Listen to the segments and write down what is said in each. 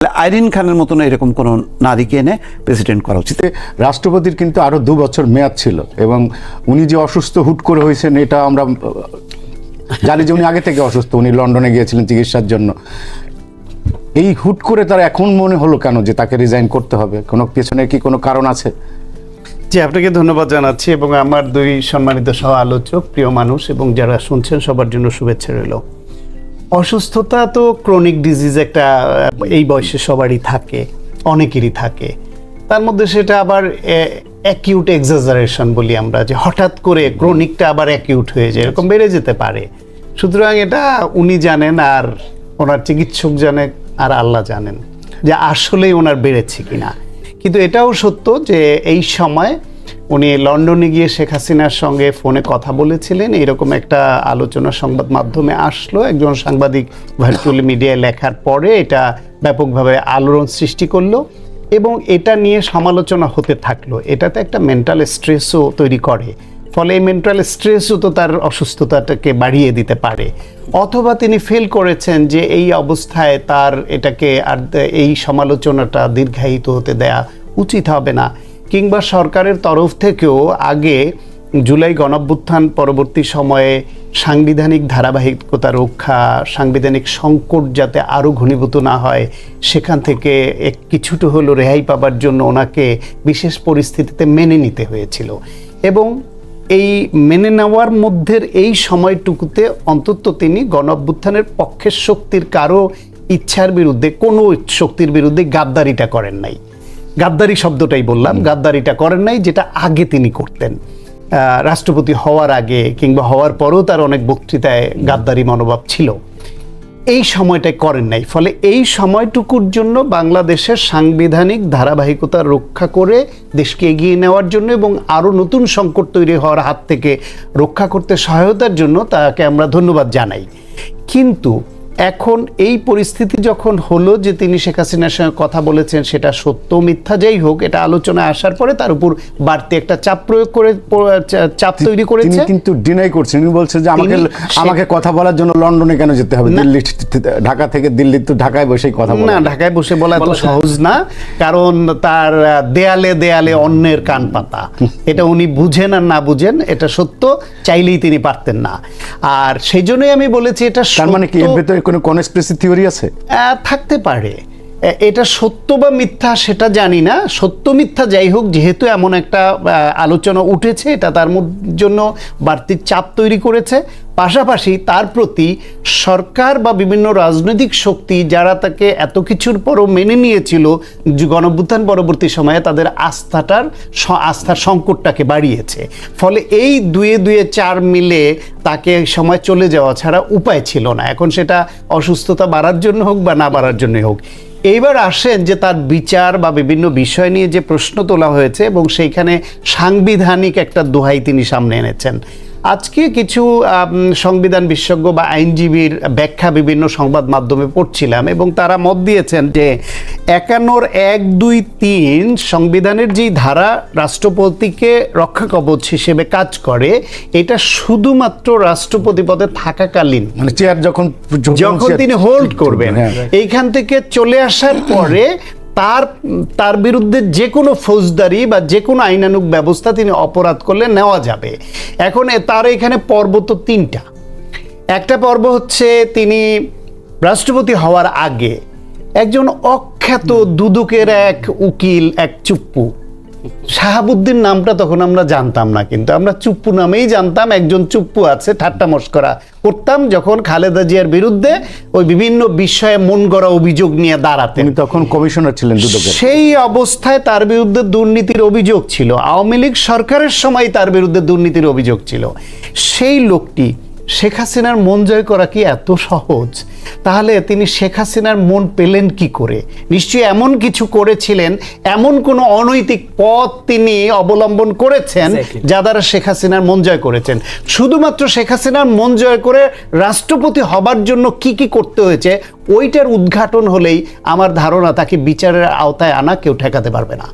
আইরিন খানের মতন এরকম কোন নারীকে এনে প্রেসিডেন্ট করা উচিত। রাষ্ট্রপতির কিন্তু আরো 2 বছর মেয়াদ ছিল এবং উনি যে অসুস্থ হুট করে হয়েছেন এটা আমরা জানি যে উনি আগে থেকে অসুস্থ, উনি লন্ডনে গিয়েছিলেন চিকিৎসার জন্য। এই হুট করে তার এখন মনে হলো কেন যে তাকে রিজাইন করতে হবে? কোনো পেছনে কি কোনো কারণ আছে? জি, আপনাকে ধন্যবাদ জানাচ্ছি এবং আমার 2 সম্মানিত সহ আলোচক, প্রিয় মানুষ এবং যারা শুনছেন সবার জন্য শুভেচ্ছা রইল। অসুস্থতা তো ক্রনিক ডিজিজ একটা এই বয়সে সবারই থাকে, অনেকেরই থাকে। তার মধ্যে সেটা আবার অ্যাকিউট এক্সাজারেশন বলি আমরা, যে হঠাৎ করে ক্রনিকটা আবার অ্যাকিউট হয়ে যায়, এরকম বেড়ে যেতে পারে। সুতরাং এটা উনি জানেন আর ওনার চিকিৎসক জানে আর আল্লাহ জানেন যে আসলেই ওনার বেড়েছে কিনা। কিন্তু এটাও সত্য যে এই সময় উনি লন্ডনে গিয়ে শেখ হাসিনার সঙ্গে ফোনে কথা বলেছিলেন, এইরকম একটা আলোচনা সংবাদ মাধ্যমে আসলো। একজন সাংবাদিক ভার্চুয়াল মিডিয়ায় লেখার পরে এটা ব্যাপকভাবে আলোড়ন সৃষ্টি করলো এবং এটা নিয়ে সমালোচনা হতে থাকলো। এটাতে একটা মেন্টাল স্ট্রেসও তৈরি করে, ফলে এই মেন্টাল স্ট্রেসও তো তার অসুস্থতাটাকে বাড়িয়ে দিতে পারে। অথবা তিনি ফিল করেছেন যে এই অবস্থায় তার এটাকে আর এই সমালোচনাটা দীর্ঘায়িত হতে দেয়া উচিত হবে না, কিংবা সরকারের তরফ থেকেও আগে জুলাই গণঅভ্যুত্থান পরবর্তী সময়ে সাংবিধানিক ধারাবাহিকতা রক্ষা, সাংবিধানিক সংকট যাতে আরও ঘনীভূত না হয়, সেখান থেকে কিছুটা হলো রেহাই পাবার জন্য ওনাকে বিশেষ পরিস্থিতিতে মেনে নিতে হয়েছিল। এবং এই মেনে নেওয়ার মধ্যে এই সময়টুকুতে অন্তত তিনি গণঅভ্যুত্থানের পক্ষের শক্তির কারো ইচ্ছার বিরুদ্ধে, কোনো শক্তির বিরুদ্ধে গাদ্দারিটা করেন নাই। গাদ্দারি শব্দটাই বললাম, গাদ্দারিটা করেন নাই, যেটা আগে তিনি করতেন। রাষ্ট্রপতি হওয়ার আগে কিংবা হওয়ার পরেও তার অনেক বক্তৃতায় গাদ্দারি মনোভাব ছিল, এই সময়টাই করেন নাই। ফলে এই সময়টুকুর জন্য বাংলাদেশের সাংবিধানিক ধারাবাহিকতা রক্ষা করে দেশকে এগিয়ে নেওয়ার জন্য এবং আরও নতুন সংকট তৈরি হওয়ার হাত থেকে রক্ষা করতে সহায়তার জন্য তাকে আমরা ধন্যবাদ জানাই। কিন্তু এখন এই পরিস্থিতি যখন হলো যে তিনি শেখ হাসিনার সঙ্গে কথা বলেছেন, সেটা সত্য মিথ্যা যাই হোক, এটা আলোচনায় আসার পরে তার উপর বাড়তি একটা চাপ প্রয়োগ করে চাপ তৈরি করেছে। তিনি কিন্তু ডিনাই করছেন, উনি বলছেন যে আমাকে কথা বলার জন্য লন্ডনে কেন যেতে হবে? দিল্লি, ঢাকা থেকে দিল্লি তো ঢাকায় বসেই কথা বলা। না, ঢাকায় বসে বলা তো সহজ না, কারণ তার দেয়ালে দেয়ালে অন্যের কান পাতা, এটা উনি বুঝেন আর না বুঝেন এটা সত্য, চাইলেই তিনি পারতেন না। আর সেই জন্যই আমি বলেছি এটা তার মানে কি এর ভেতরে কোনো কনস্পিরেসি থিওরি আছে? থাকতে পারে। এটা সত্য বা মিথ্যা সেটা জানি না, সত্য মিথ্যা যাই হোক, যেহেতু এমন একটা আলোচনা উঠেছে, এটা তার জন্য বাড়তি চাপ তৈরি করেছে। পাশাপাশি তার প্রতি সরকার বা বিভিন্ন রাজনৈতিক শক্তি যারা তাকে এত কিছুর পরও মেনে নিয়েছিল গণঅভ্যুত্থান পরবর্তী সময়ে, তাদের আস্থার সংকটটাকে বাড়িয়েছে। ফলে এই 2-4 মিলে তাকে সময় চলে যাওয়া ছাড়া উপায় ছিল না। এখন সেটা অসুস্থতা বাড়ার জন্য হোক বা না বাড়ার জন্যই হোক। এইবার আসেন যে তার বিচার বা বিভিন্ন বিষয় নিয়ে যে প্রশ্ন তোলা হয়েছে এবং সেইখানে সাংবিধানিক একটা দোহাই তিনি সামনে এনেছেন। আজকে কিছু সংবিধান বিশেষজ্ঞ বা আইনজীবীর ব্যাখ্যা বিভিন্ন সংবাদ মাধ্যমে পড়ছিলাম এবং তারা মত দিয়েছেন যে 51, 1, 2, 3 সংবিধানের যেই ধারা রাষ্ট্রপতিকে রক্ষা কবচ হিসেবে কাজ করে, এটা শুধুমাত্র রাষ্ট্রপতি পদে থাকাকালীন, মানে চেয়ার যখন তিনি হোল্ড করবেন, এইখান থেকে চলে আসার পরে তার বিরুদ্ধে যে কোনো ফৌজদারি বা যে কোনো আইনানুগ ব্যবস্থা তিনি অপরাধ করলে নেওয়া যাবে। এখন তার এখানে পর্ব তো 3টা। একটা পর্ব হচ্ছে তিনি রাষ্ট্রপতি হওয়ার আগে একজন অখ্যাত দুদকের এক উকিল, এক চুপ্পু, শাহাবুদ্দিন নামটা তখন আমরা জানতাম না, কিন্তু আমরা চুপ্পু নামেই জানতাম। একজন চুপ্পু আছে, ঠাট্টা মশকরা করতাম যখন খালেদা জিয়ার বিরুদ্ধে ওই বিভিন্ন বিষয়ে মন গড়া অভিযোগ নিয়ে দাঁড়াতেন। তখন কমিশনার ছিলেন দুদকের। সেই অবস্থায় তার বিরুদ্ধে দুর্নীতির অভিযোগ ছিল, আওয়ামী লীগ সরকারের সময় তার বিরুদ্ধে দুর্নীতির অভিযোগ ছিল। সেই লোকটি শেখ হাসিনার মন জয় করা কি এত সহজ? তাহলে তিনি শেখ হাসিনার মন পেলেন কি করে? নিশ্চয়ই এমন কিছু করেছিলেন, এমন কোনো অনৈতিক পথ তিনি অবলম্বন করেছেন যা দ্বারা শেখ হাসিনার মন জয় করেছেন। শুধুমাত্র শেখ হাসিনার মন জয় করে রাষ্ট্রপতি হবার জন্য কি কি করতে হয়েছে, ওইটার উদ্ঘাটন হলেই আমার ধারণা তাকে বিচারের আওতায় আনা কেউ ঠেকাতে পারবে না।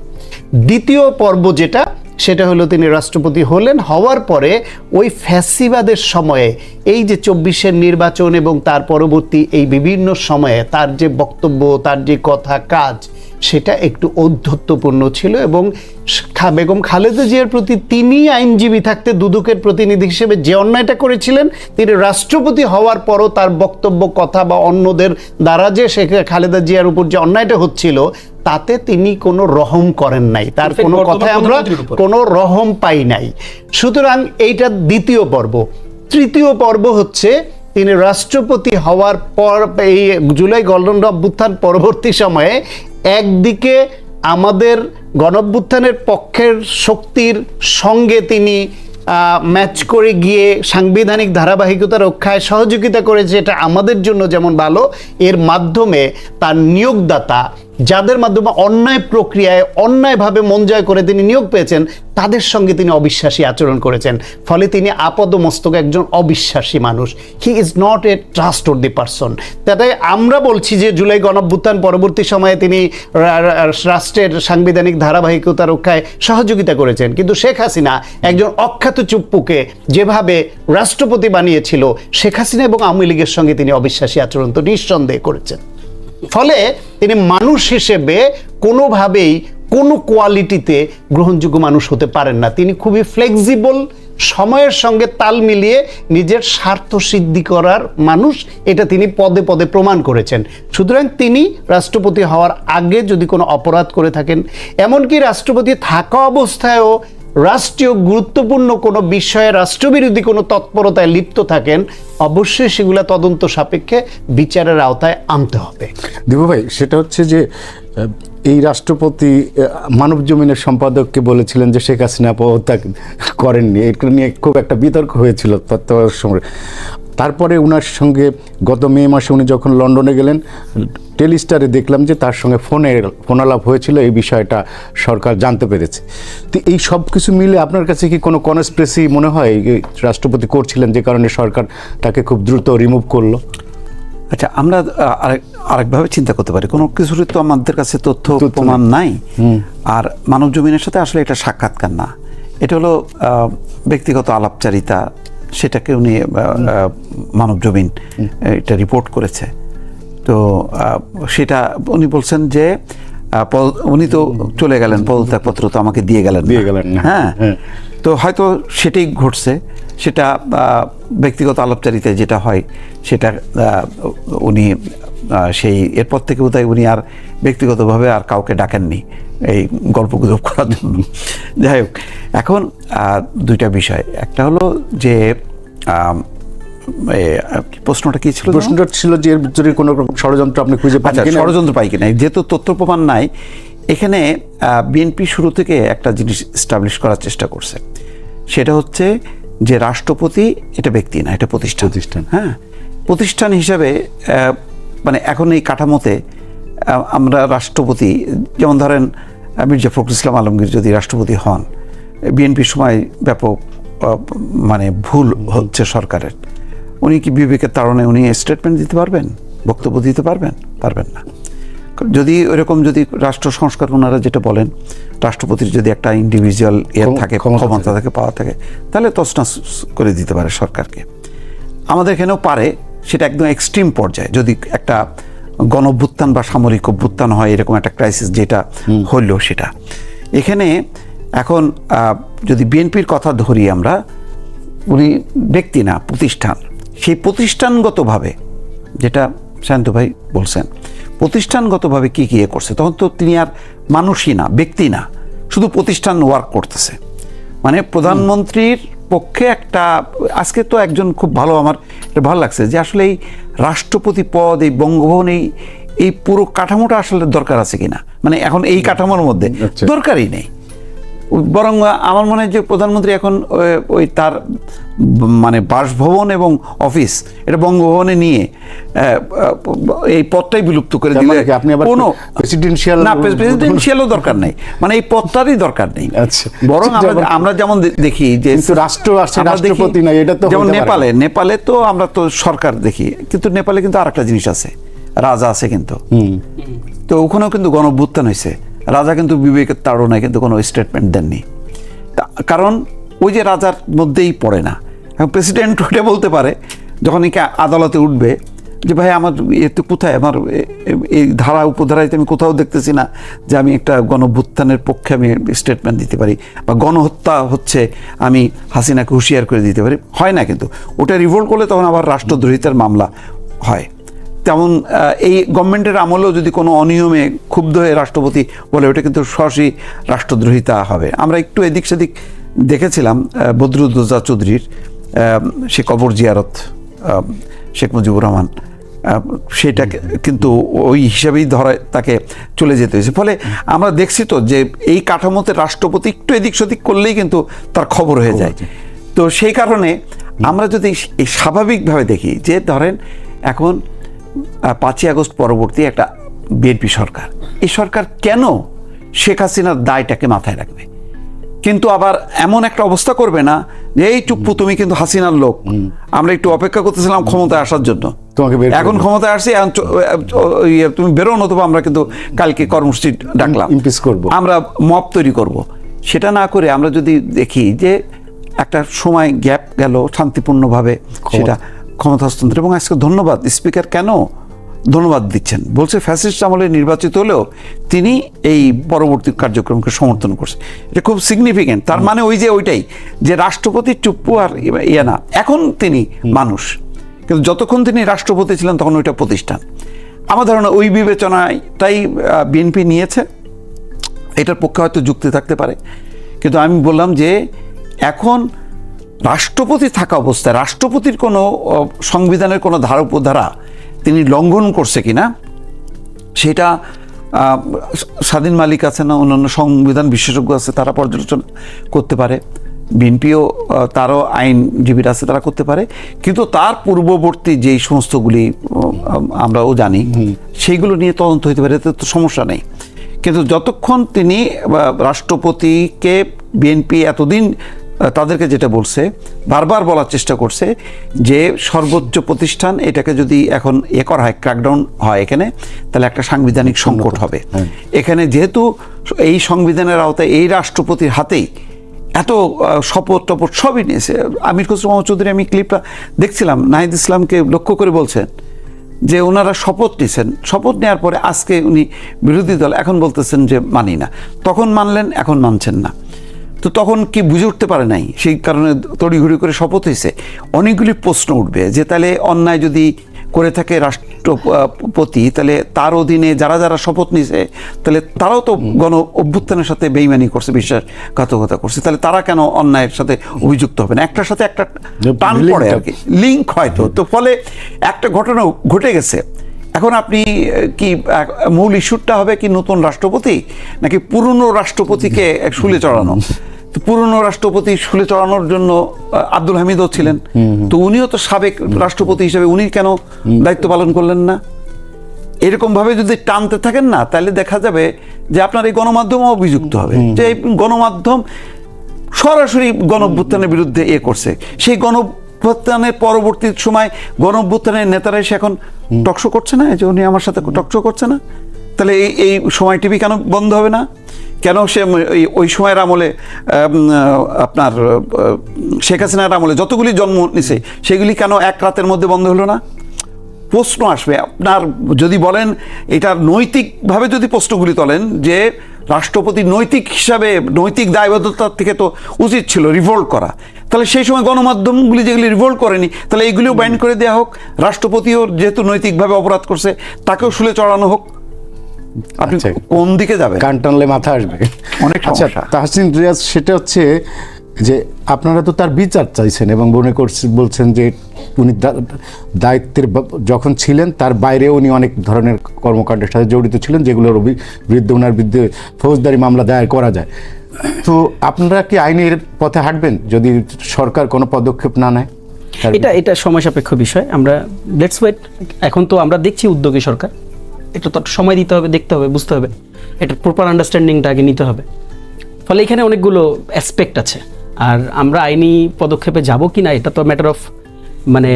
দ্বিতীয় পর্ব যেটা, সেটা হলো তিনি রাষ্ট্রপতি হলেন, হওয়ার পরে ওই ফ্যাসিবাদের সময়ে এই যে ২৪-এর নির্বাচন এবং তার পরবর্তী এই বিভিন্ন সময়ে তার যে বক্তব্য, তার যে কথা কাজ, সেটা একটু ঔদ্ধত্যপূর্ণ ছিল। এবং বেগম খালেদা জিয়ার প্রতি তিনি আইনজীবী থাকতে দুদকের প্রতিনিধি হিসেবে যে অন্যায়টা করেছিলেন, তিনি রাষ্ট্রপতি হওয়ার পরও তার বক্তব্য, কথা বা অন্যদের দ্বারা যে খালেদা জিয়ার উপর যে অন্যায়টা হচ্ছিল, তাতে তিনি কোনো রহম করেন নাই, তার কোনো কথায় আমরা কোনো রহম পাই নাই। সুতরাং এইটা দ্বিতীয় পর্ব। তৃতীয় পর্ব হচ্ছে তিনি রাষ্ট্রপতি হওয়ার পর এই জুলাই গোল্ডেন অভ্যুত্থান পরবর্তী সময়ে একদিকে আমাদের গণঅভ্যুত্থানের পক্ষের শক্তির সঙ্গে তিনি ম্যাচ করে গিয়ে সাংবিধানিক ধারাবাহিকতা রক্ষায় সহযোগিতা করেছে, এটা আমাদের জন্য যেমন ভালো, এর মাধ্যমে তার নিয়োগদাতা যাদের মাধ্যমে অন্যায় প্রক্রিয়ায় অন্যায়ভাবে মন জয় করে তিনি নিয়োগ পেয়েছেন, তাদের সঙ্গে তিনি অবিশ্বাসী আচরণ করেছেন। ফলে তিনি আপাদমস্তক একজন অবিশ্বাসী মানুষ। He is not a trustworthy person. তাই আমরা বলছি যে জুলাই গণঅভ্যুত্থান পরবর্তী সময়ে তিনি রাষ্ট্রের সাংবিধানিক ধারাবাহিকতা রক্ষায় সহযোগিতা করেছেন, কিন্তু শেখ হাসিনা একজন অখ্যাত চুপ্পুকে যেভাবে রাষ্ট্রপতি বানিয়েছিল, শেখ হাসিনা এবং আওয়ামী লীগের সঙ্গে তিনি অবিশ্বাসী আচরণ তো নিঃসন্দেহে করেছেন। ফলে তিনি মানুষ হিসেবে কোনোভাবেই কোনো কোয়ালিটিতে গ্রহণযোগ্য মানুষ হতে পারেন না। তিনি খুবই ফ্লেক্সিবল, সময়ের সঙ্গে তাল মিলিয়ে নিজের স্বার্থ সিদ্ধি করার মানুষ, এটা তিনি পদে পদে প্রমাণ করেছেন। সুতরাং তিনি রাষ্ট্রপতি হওয়ার আগে যদি কোনো অপরাধ করে থাকেন, এমনকি রাষ্ট্রপতি থাকা অবস্থায়ও রাষ্ট্রীয় গুরুত্বপূর্ণ কোনো বিষয়ে রাষ্ট্রবিরোধী কোনো তৎপরতায় লিপ্ত থাকেন, অবশ্যই সেগুলো তদন্ত সাপেক্ষে বিচারের আওতায় আনতে হবে। দিবু ভাই, সেটা হচ্ছে যে এই রাষ্ট্রপতি মানব জমিনের সম্পাদককে বলেছিলেন যে শেখ হাসিনা পদত্যাগ করেননি, এটা নিয়ে খুব একটা বিতর্ক হয়েছিল তত্ত্বাবধায়ক সময়। তারপরে ওনার সঙ্গে গত মে মাসে উনি যখন লন্ডনে গেলেন, টেলিস্টারে দেখলাম যে তার সঙ্গে ফোনালাপ হয়েছিল, এই বিষয়টা সরকার জানতে পেরেছে। তো এই সব কিছু মিলে আপনার কাছে কি কোনো কনস্পিরেসি মনে হয় রাষ্ট্রপতি করছিলেন, যে কারণে সরকার তাকে খুব দ্রুত রিমুভ করলো? আচ্ছা, আমরা আরেকভাবে চিন্তা করতে পারি, কোনো কিছুর তো আমাদের কাছে তথ্য প্রমাণ নাই। আর মানব জমিনের সাথে আসলে এটা সাক্ষাৎকার না, এটা হলো ব্যক্তিগত আলাপচারিতা, সেটাকে উনি মানব জমিন এটা রিপোর্ট করেছে। তো সেটা উনি বলছেন যে উনি তো চলে গেলেন, পদত্যাগপত্র তো আমাকে দিয়ে গেলেন না। হ্যাঁ, তো হয়তো সেটাই ঘটছে, সেটা ব্যক্তিগত আলাপচারিতায় যেটা হয় সেটা উনি সেই এরপর থেকে বোধহয় উনি আর ব্যক্তিগতভাবে আর কাউকে ডাকেননি এই গল্পগুজব করার জন্য। যাই হোক, এখন দুইটা বিষয়, একটা হলো যে প্রশ্নটা কি ছিল? প্রশ্নটা ছিল যে এর ভিতরে কোনো রকম ষড়যন্ত্র আপনি খুঁজে পান কিনা? ষড়যন্ত্র পাই কিনা, যেহেতু তথ্য প্রমাণ নাই। এখানে বিএনপি শুরু থেকে একটা জিনিস এস্টাবলিশ করার চেষ্টা করছে, সেটা হচ্ছে যে রাষ্ট্রপতি এটা ব্যক্তি না, এটা প্রতিষ্ঠান। হ্যাঁ, প্রতিষ্ঠান হিসাবে মানে এখন এই কাঠামোতে আমরা রাষ্ট্রপতি, যেমন ধরেন মির্জা ফখরুল ইসলাম আলমগীর যদি রাষ্ট্রপতি হন, বিএনপির সময় ব্যাপক মানে ভুল হচ্ছে সরকারের, উনি কি বিবেকের তাড়নে উনি স্টেটমেন্ট দিতে পারবেন, বক্তব্য দিতে পারবেন? পারবেন না। যদি ওইরকম যদি রাষ্ট্র সংস্কার ওনারা যেটা বলেন, রাষ্ট্রপতির যদি একটা ইন্ডিভিজুয়াল থাকে, ক্ষমতা থাকে, পাওয়ার থাকে, তাহলে তছনছ করে দিতে পারে সরকারকে। আমাদের এখানেও পারে, সেটা একদম এক্সট্রিম পর্যায়ে যদি একটা গণঅভ্যুত্থান বা সামরিক অভ্যুত্থান হয়, এরকম একটা ক্রাইসিস যেটা হইল সেটা। এখানে এখন যদি বিএনপির কথা ধরি আমরা, উনি ব্যক্তি না, প্রতিষ্ঠান। সেই প্রতিষ্ঠানগতভাবে যেটা শান্ত ভাই বলছেন, প্রতিষ্ঠানগতভাবে কি কি করছে, তখন তো তিনি আর মানুষই না, ব্যক্তি না, শুধু প্রতিষ্ঠান ওয়ার্ক করতেছে। মানে প্রধানমন্ত্রীর পক্ষে একটা, আজকে তো একজন খুব ভালো, আমার এটা ভালো লাগছে যে আসলে এই রাষ্ট্রপতি পদ, এই বঙ্গভবন, এই পুরো কাঠামোটা আসলে দরকার আছে কিনা, মানে এখন এই কাঠামোর মধ্যে দরকারই নেই। বরং আমার মনে হয় যে প্রধানমন্ত্রী এখন ওই তার মানে বাসভবন এবং অফিস এটা বঙ্গভবনে নিয়ে এই পদটাই বিলুপ্ত করে দিলে কোনো প্রেসিডেন্সিয়ালও দরকার নেই, মানে এই পদটারই দরকার নেই। বরং আমরা যেমন দেখি যে রাষ্ট্রপতি নাই, এটা তো যেমন নেপালে তো আমরা তো সরকার দেখি, কিন্তু নেপালে কিন্তু আরেকটা জিনিস আছে, রাজা আছে কিন্তু। তো ওখানেও কিন্তু গণঅভ্যুত্থান হয়েছে, রাজা কিন্তু বিবেকের তাড়নায় কিন্তু কোনো স্টেটমেন্ট দেননি। কারণ ওই যে রাজার মধ্যেই পড়ে না। এখন প্রেসিডেন্ট ওটা বলতে পারে যখন একে আদালতে উঠবে যে ভাই আমার এতে কোথায়, আমার এই ধারা উপধারায় আমি কোথাও দেখতেছি না যে আমি একটা গণভ্যুত্থানের পক্ষে আমি স্টেটমেন্ট দিতে পারি, বা গণহত্যা হচ্ছে আমি হাসিনাকে হুঁশিয়ার করে দিতে পারি, হয় না। কিন্তু ওটা রিভোল্ট করলে তখন আবার রাষ্ট্রদ্রোহিতার মামলা হয়। তেমন এই গভর্নমেন্টের আমলেও যদি কোনো অনিয়মে ক্ষুব্ধ হয়ে রাষ্ট্রপতি বলে, ওটা কিন্তু সরাসরি রাষ্ট্রদ্রোহিতা হবে। আমরা একটু এদিক সেদিক দেখেছিলাম বদরুদ্দোজা চৌধুরীর সে কবর জিয়ারত শেখ মুজিবুর রহমান, সেটা কিন্তু ওই হিসাবেই ধরায় তাকে চলে যেতে হয়েছে। ফলে আমরা দেখছি তো যে এই কাঠামোতে রাষ্ট্রপতি একটু এদিক সেদিক করলেই কিন্তু তার খবর হয়ে যায়। তো সেই কারণে আমরা যদি এই স্বাভাবিকভাবে দেখি যে ধরেন এখন 5ই আগস্ট পরবর্তী একটা বিএনপি সরকার, এই সরকার কেন শেখ হাসিনার দায়টাকে মাথায় রাখবে, কিন্তু আবার এমন একটা অবস্থা করবে না যে এই চুপ্পু তুমি কিন্তু হাসিনার লোক, আমরা একটু অপেক্ষা করতেছিলাম ক্ষমতায় আসার জন্য, এখন ক্ষমতায় আসছি, তুমি বেরো, নতুবা আমরা কিন্তু কালকে কর্মসূচি ডাকলাম, আমরা মব তৈরি করব। সেটা না করে আমরা যদি দেখি যে একটা সময় গ্যাপ গেল শান্তিপূর্ণভাবে সেটা ক্ষমতা হস্তান্তর। এবং আজকে ধন্যবাদ স্পিকার কেন ধন্যবাদ দিচ্ছেন, বলছে ফ্যাসিস্ট আমলে নির্বাচিত হলেও তিনি এই পরবর্তী কার্যক্রমকে সমর্থন করছে। এটা খুব সিগনিফিকেন্ট। তার মানে ওই যে ওইটাই যে রাষ্ট্রপতি চুপ্পু আর ইয়ে না, এখন তিনি মানুষ, কিন্তু যতক্ষণ তিনি রাষ্ট্রপতি ছিলেন তখন ওইটা প্রতিষ্ঠান। আমার ধারণা ওই বিবেচনাটাই বিএনপি নিয়েছে। এটার পক্ষে হয়তো যুক্তি থাকতে পারে, কিন্তু আমি বললাম যে এখন রাষ্ট্রপতি থাকা অবস্থায় রাষ্ট্রপতির কোনো সংবিধানের কোনো ধারা উপধারা তিনি লঙ্ঘন করছে কিনা সেটা স্বাধীন মালিক আছে না, অন্যান্য সংবিধান বিশেষজ্ঞ আছে, তারা পর্যালোচনা করতে পারে, বিএনপিও তারও আইনজীবীরা আছে, তারা করতে পারে। কিন্তু তার পূর্ববর্তী যেই সমস্তগুলি আমরাও জানি সেইগুলো নিয়ে তদন্ত হইতে পারে, এতে তো সমস্যা নেই। কিন্তু যতক্ষণ তিনি রাষ্ট্রপতিকে বিএনপি এতদিন তাদেরকে যেটা বলছে, বারবার বলার চেষ্টা করছে যে সর্বোচ্চ প্রতিষ্ঠান, এটাকে যদি এখন করা হয়, ক্র্যাকডাউন হয় এখানে, তাহলে একটা সাংবিধানিক সংকট হবে। এখানে যেহেতু এই সংবিধানের আওতায় এই রাষ্ট্রপতির হাতেই এত শপথ টপথ সবই নিয়েছে। আমির খসরু মোহাম্মদ চৌধুরী, আমি ক্লিপটা দেখছিলাম, নাহিদ ইসলামকে লক্ষ্য করে বলছেন যে ওনারা শপথ নিয়েছেন, শপথ নেওয়ার পরে আজকে উনি বিরোধী দল এখন বলতেছেন যে মানি না, তখন মানলেন এখন মানছেন না। তো তখন কি বুঝে উঠতে পারে নাই, সেই কারণে তড়িঘড়ি করে শপথ হয়েছে। অনেকগুলি প্রশ্ন উঠবে যে তাহলে অন্যায় যদি করে থাকে রাষ্ট্রপতি, তাহলে তার অধীনে যারা যারা শপথ নিয়েছে তাহলে তারাও তো গণ অভ্যুত্থানের সাথে বেইমানি করছে, বিশ্বাসঘাতকতা করছে, তাহলে তারা কেন অন্যায়ের সাথে অভিযুক্ত হবে না? একটার সাথে একটা টান পড়ে আর কি, লিঙ্ক হয়তো। তো ফলে একটা ঘটনা ঘটে গেছে। এখন আপনি কি মূল ইস্যুটা হবে কি নতুন রাষ্ট্রপতি নাকি পুরনো রাষ্ট্রপতিকে শুলে চড়ানো? পুরনো রাষ্ট্রপতি শুলে চড়ানোর জন্য আব্দুল হামিদও ছিলেন, তো উনিও তো সাবেক রাষ্ট্রপতি হিসেবে উনি কেন দায়িত্ব পালন করলেন না? এরকম ভাবে যদি টানতে থাকেন না, তাহলে দেখা যাবে যে আপনার এই গণমাধ্যমও অভিযুক্ত হবে যে এই গণমাধ্যম সরাসরি গণঅভ্যুত্থানের বিরুদ্ধে করছে। সেই গণঅভ্যুত্থানের পরবর্তী সময় গণঅভ্যুত্থানের নেতারা এসে এখন টকশো করছে না, এই যে উনি আমার সাথে টকশো করছে না, তাহলে এই সময় টিভি কেন বন্ধ হবে না? কেন সে ওই সময়ের আমলে আপনার শেখ হাসিনার আমলে যতগুলি জন্ম নিছে সেগুলি কেন এক রাতের মধ্যে বন্ধ হলো না? প্রশ্ন আসবে আপনার। যদি বলেন এটা নৈতিকভাবে যদি প্রশ্নগুলি তোলেন যে রাষ্ট্রপতি নৈতিক হিসাবে নৈতিক দায়বদ্ধতার থেকে তো উচিত ছিল রিভোল্ট করা, তাহলে সেই সময় গণমাধ্যমগুলি যেগুলি রিভোল্ট করেনি তাহলে এইগুলিও ব্যান্ড করে দেওয়া হোক। রাষ্ট্রপতিও যেহেতু নৈতিকভাবে অপরাধ করছে তাকেও শুলে চড়ানো হোক। আপনি কোন দিকে যাবেন? কান টানলে মাথা আসবে অনেক। আচ্ছা তাহসিন রিয়াজ, সেটা হচ্ছে যে আপনারা তো তার বিচার চাইছেন এবং মনে করছেন, বলছেন যে উনি দায়িত্বের যখন ছিলেন তার বাইরে উনি অনেক ধরনের কর্মকাণ্ডের সাথে জড়িত ছিলেন, যেগুলোর বিরুদ্ধে ওনার বিরুদ্ধে ফৌজদারি মামলা দায়ের করা যায়। তো আপনারা কি আইনের পথে হাঁটবেন যদি সরকার কোনো পদক্ষেপ না নেয়? এটা সময় সাপেক্ষ বিষয়, আমরা লেটস ওয়েট। এখন তো আমরা দেখছি উদ্যোগী সরকার, এটা তো সময় দিতে হবে, দেখতে হবে, বুঝতে হবে, এটা প্রপার আন্ডারস্ট্যান্ডিংটা আগে নিতে হবে। ফলে এখানে অনেকগুলো অ্যাসপেক্ট আছে, আর আমরা আইনি পদক্ষেপে যাব কি না এটা তো ম্যাটার অফ মানে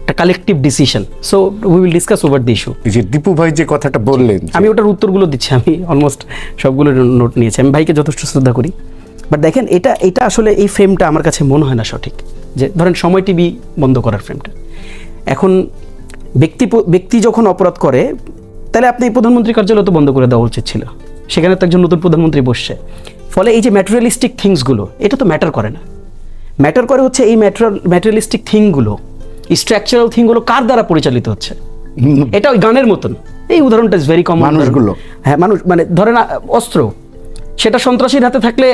একটা collective decision. So we will discuss over the issue. যে দীপু ভাই যে কথাটা বললেন, আমি ওটার উত্তরগুলো দিচ্ছি, আমি অলমোস্ট সবগুলো নোট নিয়েছি। আমি ভাইকে যথেষ্ট শ্রদ্ধা করি, বাট দেখেন এটা আসলে এই ফ্রেমটা আমার কাছে মনে হয় না সঠিক, যে ধরেন সময় টিভি বন্ধ করার ফ্রেমটা। এখন ব্যক্তি যখন অপরাধ করে, তাহলে আপনি প্রধানমন্ত্রী কার্যালয় তো বন্ধ করে দেওয়া উচিত ছিল, সেখানে তো একজন নতুন প্রধানমন্ত্রী বসছে। ফলে এই যে ম্যাটেরিয়ালিস্টিক থিংসগুলো, এটা তো ম্যাটার করে না। ম্যাটার করে হচ্ছে এই ম্যাটেরিয়ালিস্টিক থিংগুলো, স্ট্রাকচারাল থিংগুলো কার দ্বারা পরিচালিত হচ্ছে। এটা ওই গানের মতন, এই উদাহরণটা ইজ ভেরি কমন। মানুষগুলো, হ্যাঁ মানুষ, মানে ধরেন অস্ত্র, সেটা সন্ত্রাসীর হাতে থাকলে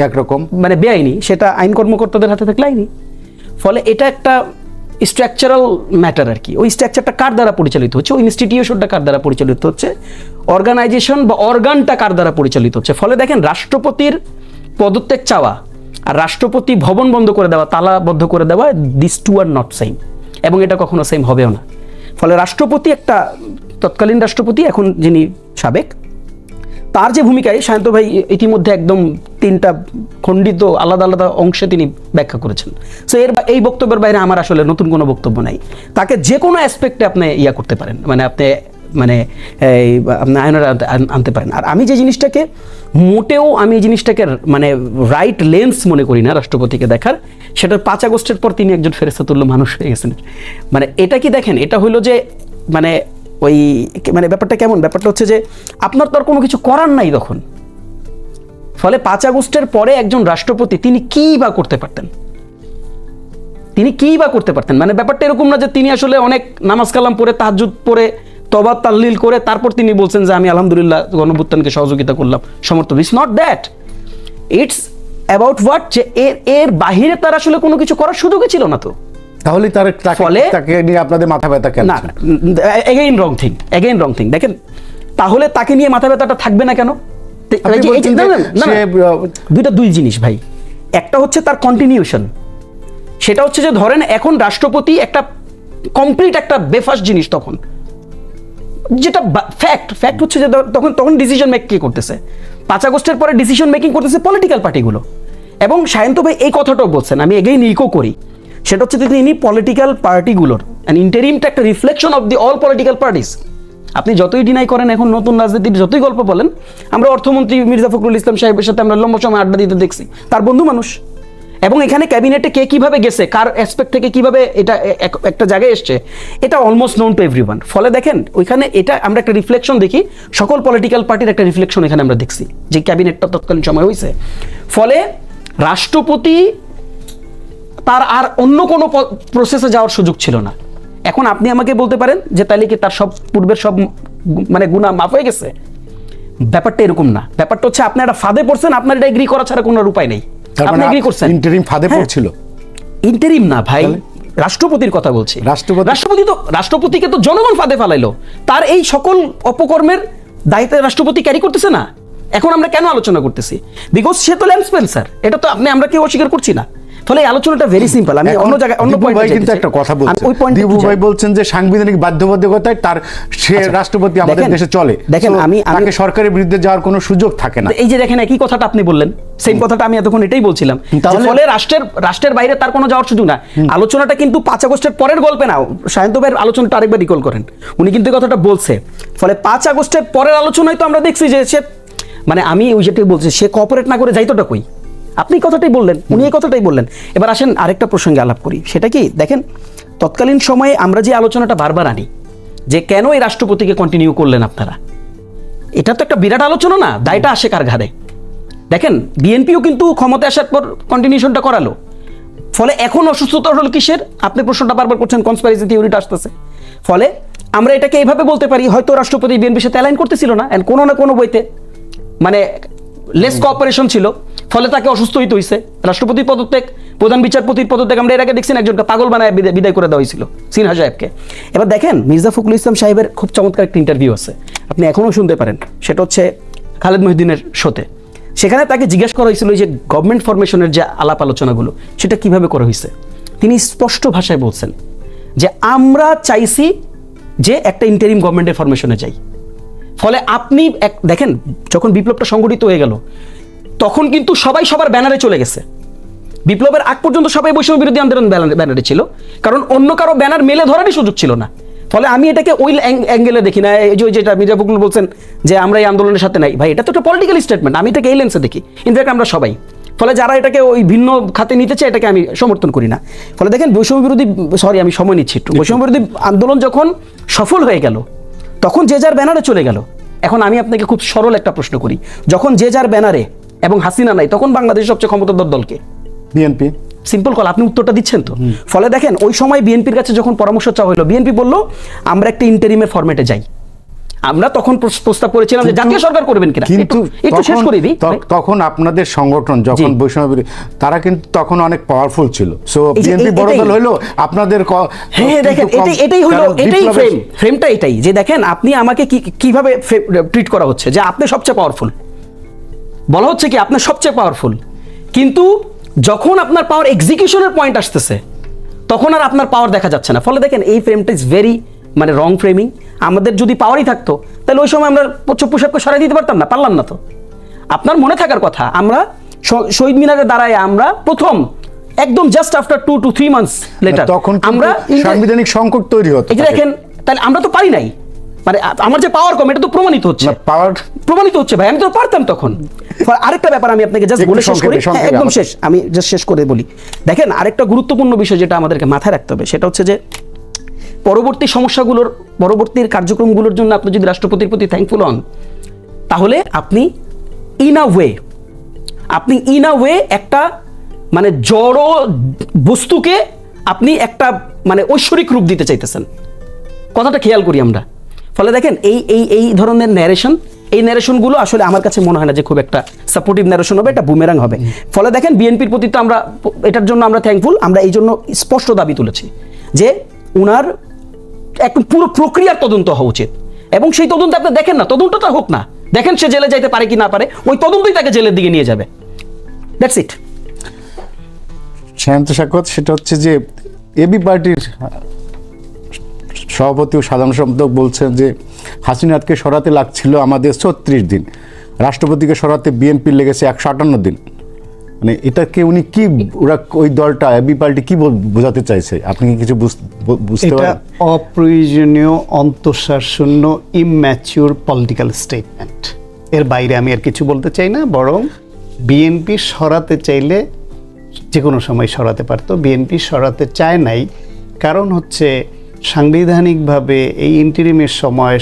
একরকম, মানে বেআইনি, সেটা আইন কর্মকর্তাদের হাতে থাকলে আইনি। ফলে এটা একটা স্ট্রাকচারাল ম্যাটার আর কি। ওই স্ট্রাকচারটা কার দ্বারা পরিচালিত হচ্ছে, ওই ইনস্টিটিউশনটা কার দ্বারা পরিচালিত হচ্ছে, অর্গানাইজেশন বা অর্গানটা কার দ্বারা পরিচালিত হচ্ছে। ফলে দেখেন রাষ্ট্রপতির পদত্যাগ চাওয়া আর রাষ্ট্রপতি ভবন বন্ধ করে দেওয়া, তালাবদ্ধ করে দেওয়া, this two are not same, এবং এটা কখনো সেম হবেও না। ফলে রাষ্ট্রপতি, একটা তৎকালীন রাষ্ট্রপতি, এখন যিনি সাবেক, তার যে ভূমিকায় শান্ত ভাই ইতিমধ্যে একদম 3টা খণ্ডিত আলাদা আলাদা অংশে তিনি ব্যাখ্যা করেছেন। সো এই বক্তব্যের বাইরে আমার আসলে নতুন কোনো বক্তব্য নাই। তাকে যে কোনো অ্যাসপেক্টে আপনি করতে পারেন, আপনি আইনের আনতে পারেন। আর আমি যে জিনিসটাকে মোটেও এই জিনিসটাকে রাইট লেন্স মনে করি না রাষ্ট্রপতিকে দেখার, সেটা 5 আগস্টের পর তিনি একজন ফেরেশতাতুল্য মানুষ হয়ে গেছেন। এটা কি দেখেন, এটা হইলো যে ওই ব্যাপারটা কেমন, ব্যাপারটা হচ্ছে যে আপনার তো আর কোনো কিছু করার নাই তখন। ফলে 5 আগস্টের পরে একজন রাষ্ট্রপতি তিনি কি বা করতে পারতেন, ব্যাপারটা এরকম না যে তিনি আসলে অনেক নামাজ কালাম পড়ে, তাহাজ্জুদ পড়ে, তওবা তাহলিল করে তারপর তিনি বলছেন যে আমি আলহামদুলিল্লাহ গণঅভ্যুত্থানকে সহযোগিতা করলাম, সমর্থন। It's not that, it's about what, যে এর বাহিরে তার আসলে কোনো কিছু করার সুযোগই ছিল না। তো তাহলে তাকে নিয়ে আপনাদের মাথা ব্যথা কেন? না, এগেইন রং থিং। দেখেন, তাহলে তাকে নিয়ে মাথা ব্যথাটা থাকবে না কেন? দুই জিনিস ভাই। একটা হচ্ছে তার কন্টিনিউশন, সেটা হচ্ছে যে ধরেন এখন রাষ্ট্রপতি একটা কমপ্লিট একটা বেফাস জিনিস, তখন যেটা ফ্যাক্ট হচ্ছে যে তখন ডিসিশন মেকিং কে করতেছে, 5 আগস্টের পরে ডিসিশন মেকিং করতেছে পলিটিক্যাল পার্টিগুলো। এবং সায়ন্ত ভাই এই কথাটাও বলছেন, আমি এগেইন ইকো করি, সেটা হচ্ছে যে তিনি পলিটিক্যাল পার্টিগুলোর ইন্টারিমটা একটা reflection of the all political parties. আপনি যতই ডিনাই করেন, এখন নতুন রাজনীতির যতই গল্প বলেন, আমরা অর্থমন্ত্রী মির্জা ফখরুল ইসলাম সাহেবের সাথে আমরা লম্বা সময় আড্ডা দিতে দেখছি, তার বন্ধু মানুষ। এবং এখানে ক্যাবিনেটে কে কিভাবে গেছে, কার অ্যাসপেক্ট থেকে কিভাবে এটা একটা জায়গায় এসছে, এটা অলমোস্ট নোন টু এভরিওয়ান। ফলে দেখেন ওইখানে এটা আমরা একটা রিফ্লেকশন দেখি, সকল পলিটিক্যাল পার্টির একটা রিফ্লেকশন এখানে আমরা দেখছি, যে ক্যাবিনেটটা তৎকালীন সময় হয়েছে। ফলে রাষ্ট্রপতি তার আর অন্য কোনো প্রসেসে যাওয়ার সুযোগ ছিল না। এখন আপনি আমাকে বলতে পারেন যে তাহলে কি তার সব পূর্বের সব গুনাহ মাফ হয়ে গেছে? ব্যাপারটা এরকম না। ব্যাপারটা হচ্ছে আপনি একটা ফাঁদে পড়ছেন, আপনার এটা এগ্রি করা ছাড়া কোনো উপায় নেই। আপনি এগ্রি করছেন, ইন্টারিম ফাঁদে পড়ছিল। ইন্টারিম না ভাই, রাষ্ট্রপতির কথা বলছি। রাষ্ট্রপতিকে তো জনগণ ফাঁদে ফেলাইলো, তার এই সকল অপকর্মের দায়িত্ব রাষ্ট্রপতি ক্যারি করতেছে না। এখন আমরা কেন আলোচনা করতেছি? বিকজ সে তো ল্যান্ড স্পেন্সার, এটা তো আমরা কেউ অস্বীকার করছি না। ফলে এই আলোচনাটা ভেরি সিম্পল। আমি অন্য জায়গায় অন্য পয়েন্টে কিন্তু একটা কথা বলছি, দীপু ভাই বলছেন যে সাংবিধানিক বাধ্যবাধকতায় তার সে রাষ্ট্রপতি আমাদের দেশে চলে। দেখেন, আমি সরকারের বিরুদ্ধে যাওয়ার কোনো সুযোগ থাকে না। এই যে দেখেন, একই কথাটা আপনি বললেন, সেম কথাটা আমি এতক্ষণ এটাই বলছিলাম। ফলে রাষ্ট্রের বাইরে তার কোনো যাওয়ার সুযোগ না। আলোচনাটা কিন্তু 5 আগস্টের পরের গল্পে না। সায়ন্ত ভাইয়ের আলোচনাটা আরেকবার রিকল করেন, উনি কিন্তু এই কথাটা বলছে। ফলে 5 আগস্টের পরের আলোচনায় তো আমরা দেখছি যে সে আমি ওই যেটাই বলছি, সে কোঅপারেট না করে যাইতোটা কই? আপনি কথাটাই বললেন, উনি এই কথাটাই বললেন। এবার আসেন আরেকটা প্রসঙ্গে আলাপ করি, সেটা কি দেখেন, তৎকালীন সময়ে আমরা যে আলোচনাটা বারবার আনি যে কেন এই রাষ্ট্রপতিকে কন্টিনিউ করলেন আপনারা, এটা তো একটা বিরাট আলোচনা না? দায়টা আসে কার ঘাড়ে? দেখেন, বিএনপিও কিন্তু ক্ষমতায় আসার পর কন্টিনিউশনটা করালো। ফলে এখন অসুস্থতা হলো কিসের? আপনি প্রশ্নটা বারবার করছেন, কনস্পাইরেসি থিওরিটা আসতেছে। ফলে আমরা এটাকে এইভাবে বলতে পারি, হয়তো রাষ্ট্রপতি বিএনপির সাথে অ্যালাইন করতেছিল না, কোনো না কোনো বইতে লেস কোঅপারেশন ছিল, ফলে তাকে অসুস্থ হইতে হয়েছে। রাষ্ট্রপতির পদত্যাগ, প্রধান বিচারপতির পদত্যাগ আমরা এর আগে দেখছি, একজনকে পাগল বানায় বিদায় করে দেওয়া হয়েছিল, সিনহা সাহেবকে। এবার দেখেন, মির্জা ফখরুল ইসলাম সাহেবের খুব চমৎকার একটা ইন্টারভিউ আছে, আপনি এখনও শুনতে পারেন, সেটা হচ্ছে খালেদ মহিউদ্দিনের শোতে। সেখানে তাকে জিজ্ঞেস করা হয়েছিল যে গভর্নমেন্ট ফরমেশনের যে আলাপ আলোচনাগুলো সেটা কিভাবে করা হয়েছে। তিনি স্পষ্ট ভাষায় বলছেন যে আমরা চাইছি যে একটা ইন্টারিম গভর্নমেন্টের ফরমেশনে যাই। ফলে আপনি দেখেন, যখন বিপ্লবটা সংগঠিত হয়ে গেল, তখন কিন্তু সবাই সবার ব্যানারে চলে গেছে। বিপ্লবের আগ পর্যন্ত সবাই বৈষম্য বিরোধী আন্দোলন ব্যানারে ছিল, কারণ অন্য কারো ব্যানার মেলে ধরারই সুযোগ ছিল না। ফলে আমি এটাকে ওই অ্যাঙ্গেলে দেখি না, এই যে যেটা মির্জা ফখরুল বলছেন যে আমরা এই আন্দোলনের সাথে নাই, ভাই এটা তো একটা পলিটিক্যাল স্টেটমেন্ট, আমি এটাকে এই লেন্সে দেখি। ইনফ্যাক্ট আমরা সবাই ফলে যারা এটাকে ওই ভিন্ন খাতে নিতে চায় এটাকে আমি সমর্থন করি না। ফলে দেখেন বৈষম্য বিরোধী, সরি আমি সময় নিচ্ছি একটু, বৈষম্য বিরোধী আন্দোলন যখন সফল হয়ে গেল তখন যে যার ব্যানারে চলে গেল। এখন আমি আপনাকে খুব সরল একটা প্রশ্ন করি, যখন যে যার ব্যানারে এবং হাসিনা নাই তখন বাংলাদেশের সবচেয়ে ক্ষমতাধর দলকে? বিএনপি। সিম্পল কল, আপনি উত্তরটা দিচ্ছেন তো। ফলে দেখেন ওই সময় বিএনপির কাছে যখন পরামর্শ চাওয়া হলো, বিএনপি বলল আমরা একটা ইন্টারিমের ফরম্যাটে যাই। আমরা তখন প্রস্তাব করেছিলাম যে জাতীয় সরকার করবেন কিনা। কিন্তু একটু শেষ করে দিই। তখন আপনাদের সংগঠন যখন বৈষম্য বিরোধী, তারা কিন্তু তখন অনেক পাওয়ারফুল ছিল। সো বিএনপি বড় দল হলো আপনাদের হ্যাঁ দেখেন এটাই হলো, এটাই ফ্রেমটা এটাই যে দেখেন আপনি আমাকে কিভাবে ট্রিট করা হচ্ছে যে আপনি সবচেয়ে পাওয়ারফুল, বলা হচ্ছে কি আপনি সবচেয়ে পাওয়ারফুল, কিন্তু যখন আপনার পাওয়ার এক্সিকিউশনের পয়েন্ট আসতেছে তখন আর আপনার পাওয়ার দেখা যাচ্ছে না। ফলে দেখেন এই ফ্রেমটা ইজ ভেরি মানে রং ফ্রেমিং। আমাদের যদি পাওয়ারই থাকতো তাহলে ওই সময় আমরা পোশাককে সরাই দিতে পারতাম না, পারলাম না তো। আপনার মনে থাকার কথা, আমরা শহীদ মিনারে দাঁড়ায় আমরা প্রথম একদম just after 2 to 3 months letter তখন আমরা সাংবিধানিক সংকট তৈরি হতো। দেখেন তাহলে আমরা তো পারি নাই, মানে আমার যে পাওয়ার কম এটা তো প্রমাণিত হচ্ছে, প্রমাণিত হচ্ছে ভাই, আমি তো পারতাম তখন। আরেকটা ব্যাপার আমি আপনাকে জাস্ট বলে শেষ করি, একদম শেষ, আমি জাস্ট শেষ করে বলি। দেখেন আরেকটা গুরুত্বপূর্ণ বিষয় যেটা আমাদেরকে মাথায় রাখতে হবে সেটা হচ্ছে যে পরবর্তী সমস্যাগুলোর, পরবর্তী কার্যক্রমগুলোর জন্য আপনি যদি রাষ্ট্রপতির প্রতি থ্যাঙ্কফুল হন তাহলে আপনি ইন আ ওয়ে একটা মানে জড় বস্তুকে আপনি একটা মানে ঐশ্বরিক রূপ দিতে চাইতেছেন। কথাটা খেয়াল করি আমরা। ফলে দেখেন এই ধরনের এই ন্যারেশনগুলো আসলে আমার কাছে মনে হয় না যে খুব একটা সাপোর্টিভ ন্যারেশন হবে, এটা বুমেরাং হবে। ফলে দেখেন বিএনপির প্রতি তো আমরা এটার জন্য আমরা থ্যাঙ্কফুল, আমরা এই জন্য স্পষ্ট দাবি তুলেছি যে উনার একদম পুরো প্রক্রিয়ার তদন্ত হওয়া উচিত, এবং সেই তদন্ত আপনি দেখেন না, তদন্তটা হোক না, দেখেন সে জেলে যাইতে পারে কি না পারে, ওই তদন্তই তাকে জেলের দিকে নিয়ে যাবে। That's it. শান্ত সাকত, সেটা হচ্ছে যে এবি পার্টির সভাপতি ও সাধারণ সম্পাদক বলছেন যে হাসিনাতকে সরাতে লাগছিল আমাদের 36 দিন, রাষ্ট্রপতিকে সরাতে বিএনপির লেগেছে 158 দিন। মানে এটাকে উনি কি, ওরা ওই দলটা এবি পার্টি কি বোঝাতে চাইছে, আপনি কি কিছু বুঝতে পারেন? অপ্রয়োজনীয়, অন্তঃসার শূন্য, ইম্যাচিউর পলিটিক্যাল স্টেটমেন্ট। এর বাইরে আমি আর কিছু বলতে চাই না। বরং বিএনপি সরাতে চাইলে যে কোনো সময় সরাতে পারতো, বিএনপি সরাতে চায় নাই। কারণ হচ্ছে সাংবিধানিকভাবে এই ইন্টারিমের সময়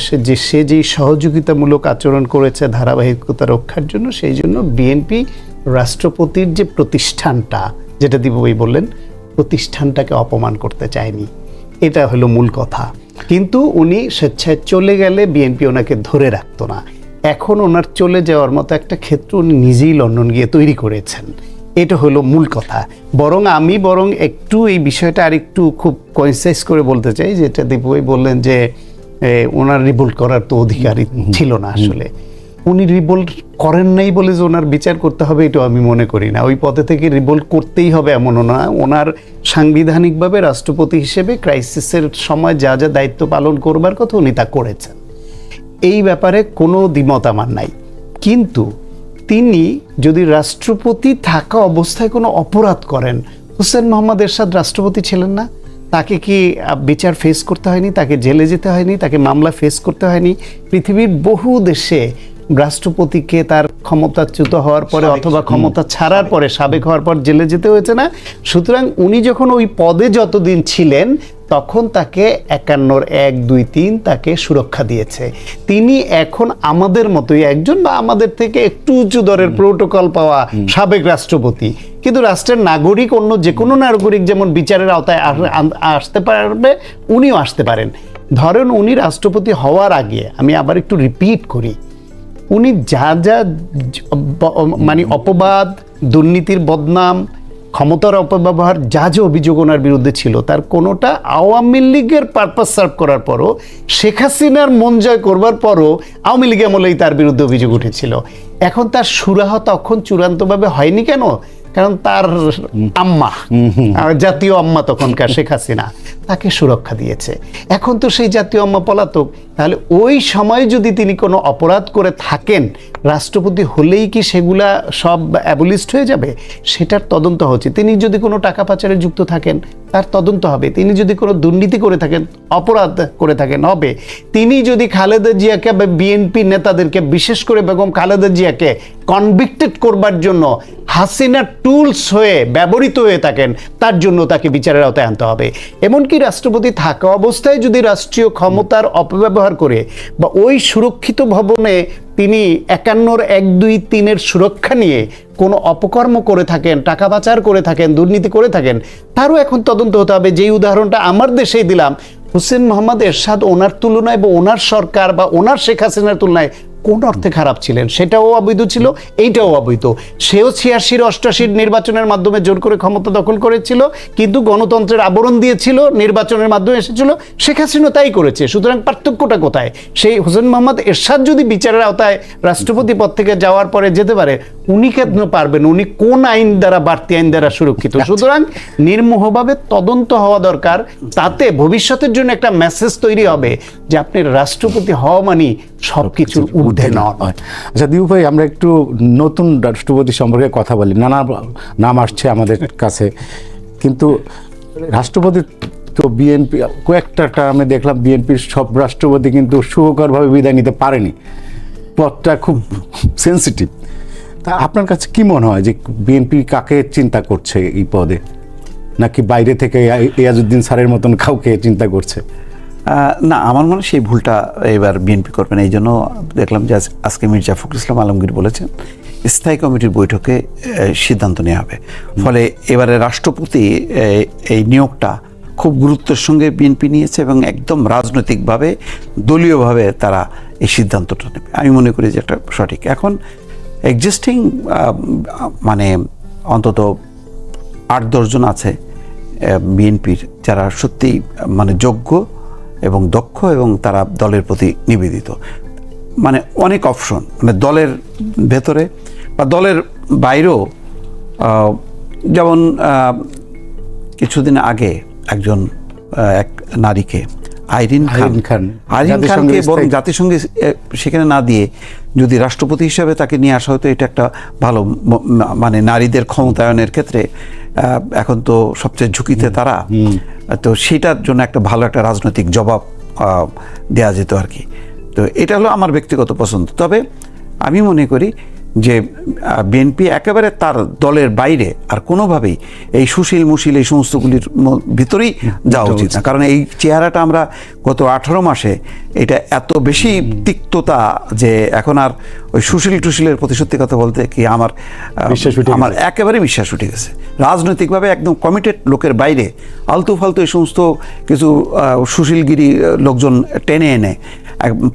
সে যেই সহযোগিতামূলক আচরণ করেছে ধারাবাহিকতা রক্ষার জন্য, সেই জন্য বিএনপি রাষ্ট্রপতির যে প্রতিষ্ঠানটা, যেটা দীপু বললেন, প্রতিষ্ঠানটাকে অপমান করতে চায়নি। এটা হলো মূল কথা। কিন্তু উনি স্বেচ্ছায় চলে গেলে বিএনপি ওনাকে ধরে রাখতো না। এখন ওনার চলে যাওয়ার মতো একটা ক্ষেত্র উনি নিজেই লন্ডন গিয়ে তৈরি করেছেন। এটা হলো মূল কথা। আমি একটু এই বিষয়টা আরেকটু খুব কনসাইজ করে বলতে চাই, যেটা দীপু বললেন যে ওনার রিভোল্ট করার তো অধিকারই ছিল না। আসলে উনি রিভোল্ট করেন নাই বলে যে ওনার বিচার করতে হবে, এটাও আমি মনে করি না। ওই পদে থেকে রিভোল্ট করতেই হবে এমনও না। ওনার সাংবিধানিকভাবে রাষ্ট্রপতি হিসেবে ক্রাইসিসের সময় যা যা দায়িত্ব পালন করবার কথা উনি তা করেছেন, এই ব্যাপারে কোনো দ্বিমত আমার নাই। কিন্তু তিনি যদি রাষ্ট্রপতি থাকা অবস্থায় কোনো অপরাধ করেন, হোসেন মোহাম্মদ এরশাদ রাষ্ট্রপতি চ্ছিলেন না? তাকে কি বিচার ফেস করতে হয়নি? তাকে জেলে যেতে হয়নি? তাকে মামলা ফেস করতে হয়নি? পৃথিবীর বহু দেশে রাষ্ট্রপতিকে তার ক্ষমতাচ্যুত হওয়ার পরে অথবা ক্ষমতা ছাড়ার পরে, সাবেক হওয়ার পর জেলে যেতে হয়েছে না? সুতরাং উনি যখন ওই পদে যতদিন ছিলেন তখন তাকে 51 1 2 3 তাকে সুরক্ষা দিয়েছে। তিনি এখন আমাদের মতোই একজন, বা আমাদের থেকে একটু উঁচু দরের প্রোটোকল পাওয়া সাবেক রাষ্ট্রপতি। কিন্তু রাষ্ট্রের নাগরিক, অন্য যে কোনো নাগরিক যেমন বিচারের আওতায় আসতে পারবে, উনিও আসতে পারেন। ধরেন উনি রাষ্ট্রপতি হওয়ার আগে, আমি আবার একটু রিপিট করি, উনি যা যা মানে অপবাদ, দুর্নীতির বদনাম, ক্ষমতার অপব্যবহার, যা যা অভিযোগ ওনার বিরুদ্ধে ছিল, তার কোনোটা আওয়ামী লীগের পারপাস সার্ভ করার পরও, শেখ হাসিনার মন জয় করবার পরও আওয়ামী লীগ আমলেই তার বিরুদ্ধে অভিযোগ উঠেছিল। এখন তার সুরাহা তখন চূড়ান্তভাবে হয়নি কেন? কারণ তার আম্মা, জাতীয় আম্মা তখনকার শেখ হাসিনা, তাকে সুরক্ষা দিয়েছে। এখন তো সেই জাতীয় আম্মা পলাতক। তাহলে ওই সময় যদি তিনি কোনো অপরাধ করে থাকেন, রাষ্ট্রপতি হলেই কি সেগুলা সব অ্যাবলিস্ট হয়ে যাবে? সেটার তদন্ত হচ্ছে। তিনি যদি কোনো টাকা পাচারে যুক্ত থাকেন, তার তদন্ত হবে। তিনি যদি কোনো দুর্নীতি করে থাকেন, অপরাধ করে থাকেন, হবে। তিনি যদি খালেদা জিয়াকে বা বিএনপি নেতাদেরকে, বিশেষ করে বেগম খালেদা জিয়াকে কনভিক্টেড করবার জন্য হাসিনা টুলস হয়ে ব্যবহৃত হয়ে থাকেন, তার জন্য তাকে বিচারের আওতায় আনতে হবে। এমনকি রাষ্ট্রপতি থাকা অবস্থায় যদি রাষ্ট্রীয় ক্ষমতার অপব্যবহার করে বা ওই সুরক্ষিত ভবনে তিনি 51-র 1, 2, 3-এর সুরক্ষা নিয়ে কোনো অপকর্ম করে থাকেন, টাকা পাচার করে থাকেন, দুর্নীতি করে থাকেন, তারও এখন তদন্ত হতে হবে। যেই উদাহরণটা আমার দেশেই দিলাম, হোসেন মোহাম্মদ এরশাদ ওনার তুলনায় বা ওনার সরকার বা ওনার শেখ হাসিনার তুলনায় কোন অর্থে খারাপ ছিলেন? সেটাও অবৈধ ছিল, এইটাও অবৈধ। সেও 86-র 88-র নির্বাচনের মাধ্যমে জোর করে ক্ষমতা দখল করেছিল, কিন্তু গণতন্ত্রের আবরণ দিয়েছিল, নির্বাচনের মাধ্যমে এসেছিল। শেখ হাসিনা তাই করেছে। সুতরাং পার্থক্যটা কোথায়? সেই হোসেন মোহাম্মদ এরশাদ যদি বিচারের আওতায় রাষ্ট্রপতি পদ থেকে যাওয়ার পরে যেতে পারে, উনি কেন পারবেন? উনি কোন আইন দ্বারা, বাড়তি আইন দ্বারা সুরক্ষিত? সুতরাং নির্মোহভাবে তদন্ত হওয়া দরকার। তাতে ভবিষ্যতের জন্য একটা মেসেজ তৈরি হবে যে আপনি রাষ্ট্রপতি হওয়া মানে সবকিছুর ঊর্ধ্বে নন। আচ্ছা দীপু ভাই, আমরা একটু নতুন রাষ্ট্রপতি সম্পর্কে কথা বলি। নানা নাম আসছে আমাদের কাছে, কিন্তু রাষ্ট্রপতি তো বিএনপি কয়েকটা টার্মে দেখলাম বিএনপির সব রাষ্ট্রপতি কিন্তু সুখকরভাবে বিদায় নিতে পারেনি। পদটা খুব সেন্সিটিভ। তা আপনার কাছে কি মনে হয় যে বিএনপি কাকে চিন্তা করছে এই পদে, নাকি বাইরে থেকে ইয়াজউদ্দিন স্যারের মতন কাউকে চিন্তা করছে? না, আমার মনে হয় সেই ভুলটা এবার বিএনপি করবে না। এই জন্য দেখলাম যে আজকে মির্জা ফখরুল ইসলাম আলমগীর বলেছেন স্থায়ী কমিটির বৈঠকে সিদ্ধান্ত নেওয়া হবে। ফলে এবারে রাষ্ট্রপতি এই নিয়োগটা খুব গুরুত্বের সঙ্গে বিএনপি নিয়েছে এবং একদম রাজনৈতিকভাবে, দলীয়ভাবে তারা এই সিদ্ধান্তটা নেবে। আমি মনে করি যে এটা সঠিক। এখন এক্সিস্টিং মানে অন্তত 8-10 জন আছে বিএনপির যারা সত্যি মানে যোগ্য এবং দক্ষ এবং তারা দলের প্রতি নিবেদিত। মানে অনেক অপশন, মানে দলের ভেতরে বা দলের বাইরেও। যেমন কিছুদিন আগে একজন এক নারীকে আইরিন খানকে বরং জাতিসংঘে সেখানে না দিয়ে যদি রাষ্ট্রপতি হিসাবে তাকে নিয়ে আসা হতো, এটা একটা ভালো, মানে নারীদের ক্ষমতায়নের ক্ষেত্রে এখন তো সবচেয়ে ঝুঁকিতে তারা, তো সেটার জন্য একটা ভালো একটা রাজনৈতিক জবাব দেওয়া যেত আর কি। তো এটা হলো আমার ব্যক্তিগত পছন্দ। তবে আমি মনে করি যে বিএনপি একেবারে তার দলের বাইরে আর কোনোভাবেই এই সুশীল মুশীল এই সমস্তগুলির ভিতরেই যাওয়া উচিত না। কারণ এই চেহারাটা আমরা গত 18 মাসে এটা এত বেশি তিক্ততা যে এখন আর ওই সুশীল টুশীলের প্রতি সত্যি কথা বলতে কি আমার একেবারে বিশ্বাস উঠে গেছে। রাজনৈতিকভাবে একদম কমিটেড লোকের বাইরে আলতু ফালতু এই সমস্ত কিছু সুশীলগিরি লোকজন টেনে এনে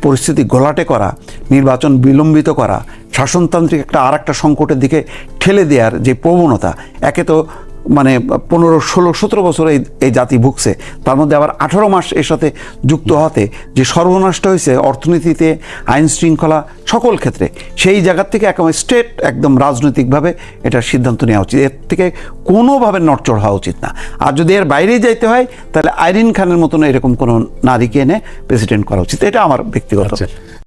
পরিস্থিতি ঘোলাটে করা, নির্বাচন বিলম্বিত করা, শাসনতান্ত্রিক আর একটা সংকটের দিকে ঠেলে দেওয়ার যে প্রবণতা, একে তো মানে 15, 16, 17 বছর এই জাতি ভুগছে, তার মধ্যে আবার 18 মাস এর সাথে যুক্ত হতে যে সর্বনাশটা হয়েছে অর্থনীতিতে, আইন শৃঙ্খলা, সকল ক্ষেত্রে, সেই জায়গার থেকে একেবারে স্ট্রেট একদম রাজনৈতিকভাবে এটার সিদ্ধান্ত নেওয়া উচিত। এর থেকে কোনোভাবে নড়চড় হওয়া উচিত না। আর যদি এর বাইরেই যাইতে হয় তাহলে আইরিন খানের মতন এরকম কোনো নারীকে এনে প্রেসিডেন্ট করা উচিত। এটা আমার ব্যক্তিগত